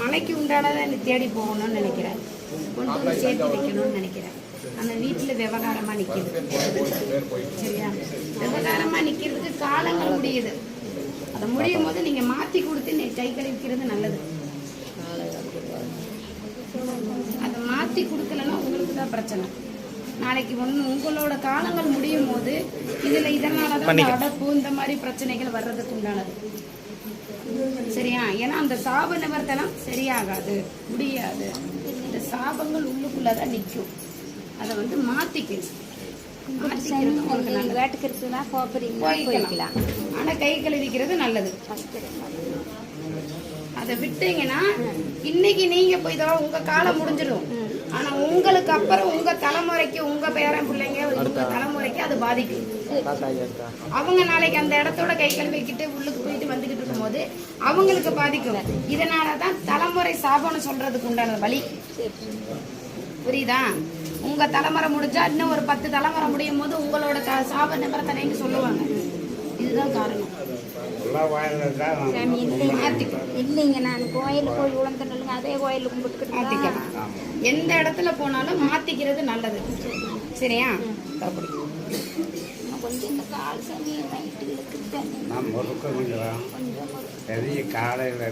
மலைக்கு உண்டானதை நீ தேடி போகணும்னு நினைக்கிறேன், கொண்டு வந்து சேர்த்து வைக்கணும்னு நினைக்கிறேன். அந்த வீட்டில் விவகாரமாக நிற்கிது. சரியா? விவகாரமாக நிற்கிறதுக்கு காலங்கள் முடியுது. அதை முடியும் போது நீங்கள் மாற்றி கொடுத்து நீ கை கழிக்கிறது நல்லது. அதை மாற்றி கொடுக்கலன்னா உங்களுக்கு தான் பிரச்சனை. நாளைக்கு உங்களோட காலங்கள் முடியும் போது இதனால தான் அடப்பு இந்த மாதிரி பிரச்சனைகள் வர்றதுக்கு உண்டானது. சரியா? ஏன்னா அந்த சாப நிவர்த்தனம் சரியாகாது, முடியாது. இந்த சாபங்கள் உள்ளுக்குள்ளதான் நிற்கும். அதை மாத்திக்கணும். ஆனா கை கழுவிக்கிறது நல்லது. அதை விட்டீங்கன்னா இன்னைக்கு நீங்க போய் உங்க காலம் முடிஞ்சிடும். ஆனா உங்களுக்கு அப்புறம் உங்க தலைமுறைக்கு, உங்க பேரன் பிள்ளைங்க, உங்க தலைமுறைக்கு அது பாதிக்கும். அவங்க நாளைக்கு அந்த இடத்தோட கை கழுவிக்கிட்டு உள்ளுக்கு போயிட்டு வந்துகிட்டு இருக்கும் போது அவங்களுக்கு பாதிக்கும். இதனாலதான் தலைமுறை சாபம்னு சொல்றதுக்கு உண்டான வழி. புரியுதா? உங்க தலைமுறை முடிஞ்சா இன்னும் ஒரு 10 தலைமுறை முடியும் போது உங்களோட சாப நிவர்த்தனைன்னு சொல்லுவாங்க. இதுதான் காரணம். இல்லைங்க, நான் கோயிலுக்கு போய் உழந்துருங்க, அதே கோயிலுக்கு கும்பிட்டுக்கிட்டு மாத்திக்கலாம். எந்த இடத்துல போனாலும் மாத்திக்கிறது நல்லது. சரியா? கொஞ்சம் இந்த கால் சமயம் நைட்டு இழுக்குது. காலையில்